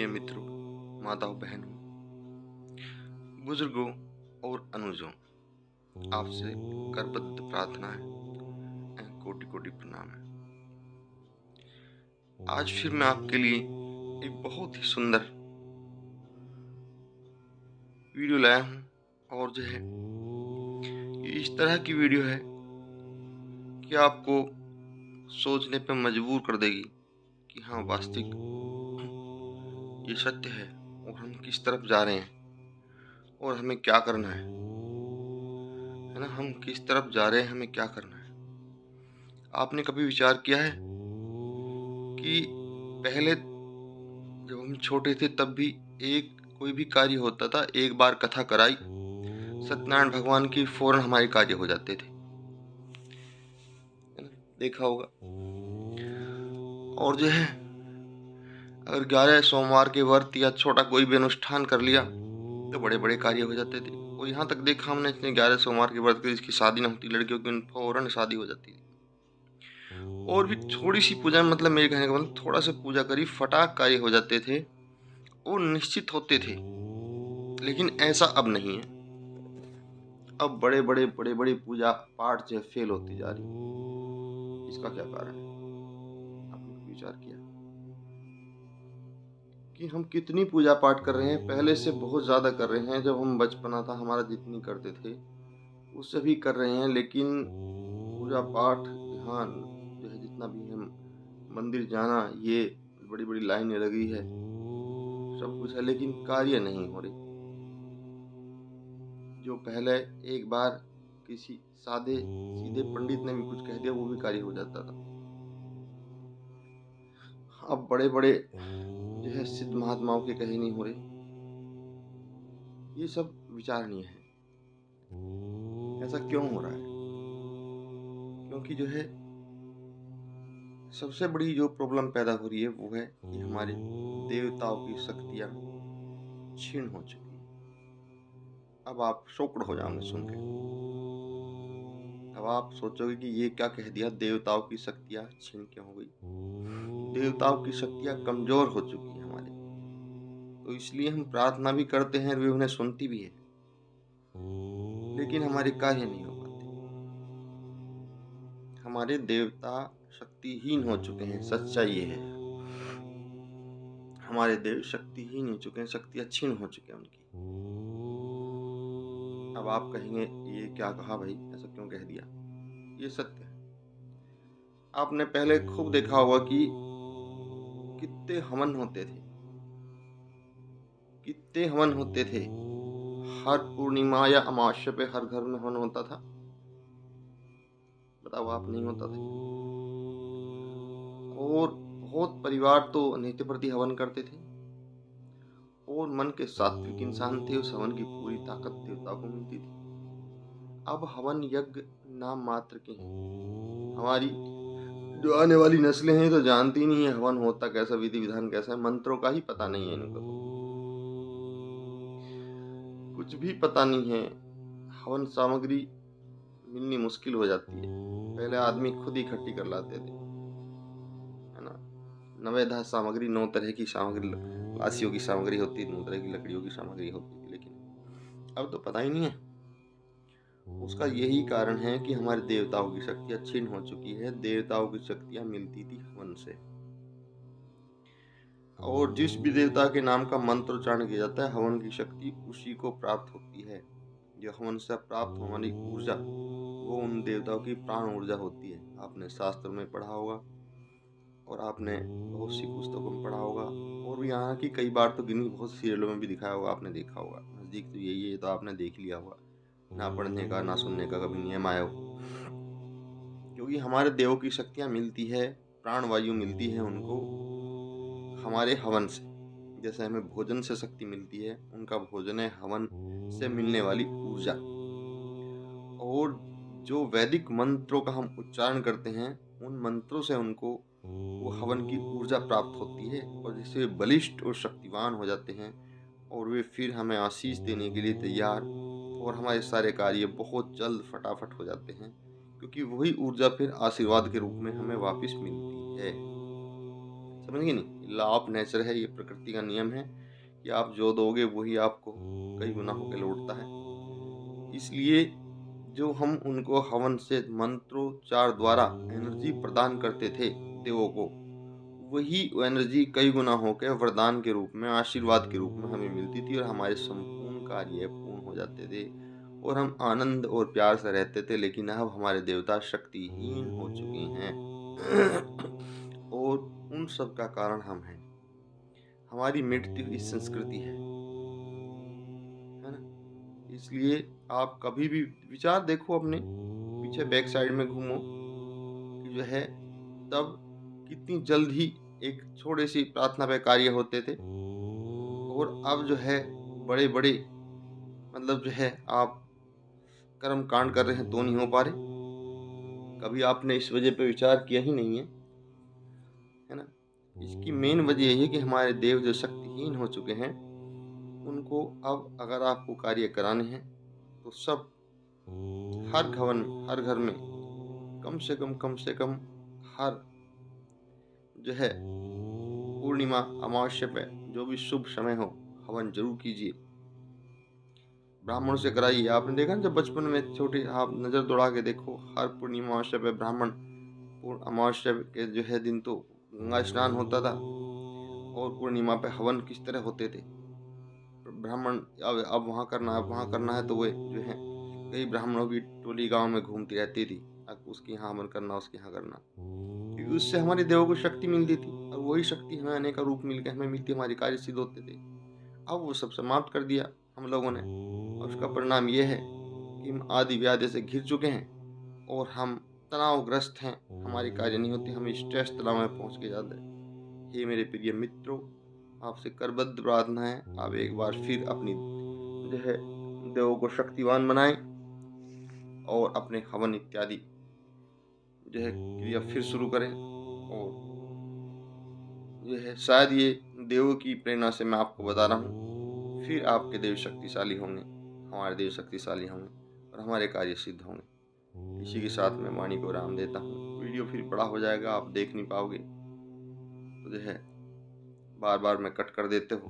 प्रिय मित्रों, माताओं, बहनों, बुजुर्गों और अनुजों, आपसे करबद्ध प्रार्थना है, कोटि कोटि प्रणाम है। आज फिर मैं आपके लिए एक बहुत ही सुंदर वीडियो लाया हूँ और जो है ये इस तरह की वीडियो है कि आपको सोचने पर मजबूर कर देगी कि हाँ, वास्तविक ये सत्य है और हम किस तरफ जा रहे हैं और हमें क्या करना है ना। हम किस तरफ जा रहे हैं, हमें क्या करना है। आपने कभी विचार किया है कि पहले जब हम छोटे थे तब भी कोई भी कार्य होता था, एक बार कथा कराई सत्यनारायण भगवान की, फौरन हमारे कार्य हो जाते थे, है ना? देखा होगा। और जो है अगर 11 सोमवार के व्रत या छोटा कोई भी अनुष्ठान कर लिया तो बड़े बड़े कार्य हो जाते थे। और यहाँ तक देखा हमने, इतने 11 सोमवार के व्रत की जिसकी शादी न होती, लड़कियों की फौरन शादी हो जाती थी। और भी थोड़ी सी पूजा, मतलब मेरे कहने का मतलब थोड़ा सा पूजा करी, फटाक कार्य हो जाते थे और निश्चित होते थे। लेकिन ऐसा अब नहीं है। अब बड़े बड़े पूजा पाठ जो फेल होती जा रही। इसका क्या कारण है? आपने विचार किया कि हम कितनी पूजा पाठ कर रहे हैं? पहले से बहुत ज़्यादा कर रहे हैं। जब हम बचपना था हमारा, जितनी करते थे उससे भी कर रहे हैं। लेकिन पूजा पाठ, ध्यान जो है, जितना भी हम मंदिर जाना, ये बड़ी बड़ी लाइनें लगी है, सब कुछ है, लेकिन कार्य नहीं हो रही। जो पहले एक बार किसी सादे सीधे पंडित ने भी कुछ कह दिया, वो भी कार्य हो जाता था। अब बड़े बड़े जो है सिद्ध महात्माओं के कहे नहीं हो रहे। ये सब विचारणीय है। ऐसा क्यों हो रहा है? क्योंकि जो है सबसे बड़ी जो प्रॉब्लम पैदा हो रही है वो है कि हमारे देवताओं की शक्तियाँ क्षीण हो चुकी है। अब आप शॉक्ड हो जाओगे सुन के। अब आप सोचोगे कि ये क्या कह दिया, देवताओं की शक्तियाँ क्षीण क्यों हो गई? देवताओं की शक्तियाँ कमजोर हो चुकी है हमारे, तो इसलिए हम प्रार्थना भी करते हैं, वे उन्हें सुनती भी है, लेकिन हमारे कार्य नहीं हो पाते। हमारे देवता शक्तिहीन हो चुके हैं। सच्चाई ये है, हमारे देव शक्तिहीन हो चुके हैं, शक्तियाँ क्षीण हो चुकी हैं उनकी। अब आप कहेंगे ये क्या कहा भाई, ऐसा क्यों कह दिया? ये सत्य है। आपने पहले खूब देखा होगा कि कितने हवन होते थे, कितने हवन होते थे। हर पूर्णिमा या अमावस्या पे हर घर में हवन होता था। बताओ, आप नहीं होता था? और बहुत परिवार तो नित्य प्रति हवन करते थे और मन के सात्विक इंसान थे, उस हवन की पूरी ताकत देवता को मिलती थी। अब हवन यज्ञ नाम मात्र के हैं। हमारी जो आने वाली नस्लें हैं तो जानती नहीं है हवन होता कैसा, विधि विधान कैसा है, मंत्रों का ही पता नहीं है इनको, तो कुछ भी पता नहीं है। हवन सामग्री मिलनी मुश्किल हो जाती है। पहले आदमी खुद ही इकट्ठी कर लाते थे, है ना। नवेदा सामग्री, 9 तरह की सामग्री, लाशियों की सामग्री होती है, 9 तरह की लकड़ियों की सामग्री होती थी, लेकिन अब तो पता ही नहीं है। उसका यही कारण है कि हमारे देवताओं की शक्तियाँ क्षीण हो चुकी है। देवताओं की शक्तियाँ मिलती थी हवन से, और जिस भी देवता के नाम का मंत्र उच्चारण किया जाता है, हवन की शक्ति उसी को प्राप्त होती है। जो हवन से प्राप्त हमारी ऊर्जा, वो उन देवताओं की प्राण ऊर्जा होती है। आपने शास्त्र में पढ़ा होगा और आपने बहुत सी पुस्तकों में पढ़ा होगा, और यहाँ की कई बार तो गिनी बहुत सीरियलों में भी दिखाया होगा, आपने देखा होगा। नज़दीक तो यही है, तो आपने देख लिया होगा। ना पढ़ने का ना सुनने का कभी नियम आया हो, क्योंकि हमारे देवों की शक्तियाँ मिलती है, प्राण वायु मिलती है उनको हमारे हवन से। जैसे हमें भोजन से शक्ति मिलती है, उनका भोजन है हवन से मिलने वाली ऊर्जा। और जो वैदिक मंत्रों का हम उच्चारण करते हैं, उन मंत्रों से उनको वो हवन की ऊर्जा प्राप्त होती है, और जिससे वे बलिष्ठ और शक्तिवान हो जाते हैं, और वे फिर हमें आशीष देने के लिए तैयार, और हमारे सारे कार्य बहुत जल्द फटाफट हो जाते हैं, क्योंकि वही ऊर्जा फिर आशीर्वाद के रूप में हमें वापस मिलती है। समझ गए नहीं? लॉ ऑफ नेचर है, ये प्रकृति का नियम है कि आप जो दोगे वही आपको कई गुना होकर लौटता है। इसलिए जो हम उनको हवन से मंत्रोच्चार द्वारा एनर्जी प्रदान करते थे देवों को, वही एनर्जी कई गुना होकर वरदान के रूप में, आशीर्वाद के रूप में हमें मिलती थी और हमारे संपूर्ण कार्य पूर्ण हो जाते थे और हम आनंद और प्यार से रहते थे। लेकिन अब हमारे देवता शक्तिहीन हो चुके हैं और उन सब का कारण हम हैं। हमारी मिटती हुई संस्कृति है ना? इसलिए आप कभी भी विचार देखो, अपने पीछे बैक साइड में घूमो कि जो है तब कितनी जल्द ही एक छोटे सी प्रार्थना पे कार्य होते थे और अब जो है बड़े बड़े, मतलब जो है आप कर्म कांड कर रहे हैं तो नहीं हो पा रहे। कभी आपने इस वजह पे विचार किया ही नहीं है ना? इसकी मेन वजह यही है कि हमारे देव जो शक्तिहीन हो चुके हैं, उनको अब अगर आपको कार्य कराने हैं तो सब हर घर में कम से कम हर जो है पूर्णिमा अमावस्या पे जो भी शुभ समय हो, हवन जरूर कीजिए। ब्राह्मणों से कराइए। आपने देखा ना, जब बचपन में छोटे, आप नज़र दौड़ा के देखो, हर पूर्णिमा अमावस्या पे ब्राह्मण, पूर्ण अमावस्या के जो है दिन तो गंगा स्नान होता था और पूर्णिमा पे हवन किस तरह होते थे। ब्राह्मण अब वहाँ करना है, अब वहाँ करना है, तो वे जो है कई ब्राह्मणों की टोली गांव में घूमती रहती थी, अब उसके यहाँ हवन करना, उसके यहाँ करना, क्योंकि उससे हमारे देवों को शक्ति मिलती थी और वही शक्ति हमें अनेक रूप मिल के हमें मिलती, हमारी कार्य सिद्ध होते थे। अब वो सब समाप्त कर दिया हम लोगों ने और उसका परिणाम ये है कि हम आदि व्याधि से घिर चुके हैं और हम तनावग्रस्त हैं, हमारी कार्य नहीं होती, हम स्ट्रेस तनाव में पहुँच के जाते हैं। हे मेरे प्रिय मित्रों, आपसे करबद्ध प्रार्थना है, आप एक बार फिर अपनी जो है देवों को शक्तिवान बनाएं और अपने हवन इत्यादि जो है क्रिया फिर शुरू करें। और जो है शायद ये देवों की प्रेरणा से मैं आपको बता रहा हूँ, फिर आपके देव शक्तिशाली होंगे, हमारे देव शक्तिशाली होंगे और हमारे कार्य सिद्ध होंगे। इसी के साथ मैं वाणी को विराम देता हूँ। वीडियो फिर बड़ा हो जाएगा, आप देख नहीं पाओगे, तो जो है बार बार मैं कट कर देते हो।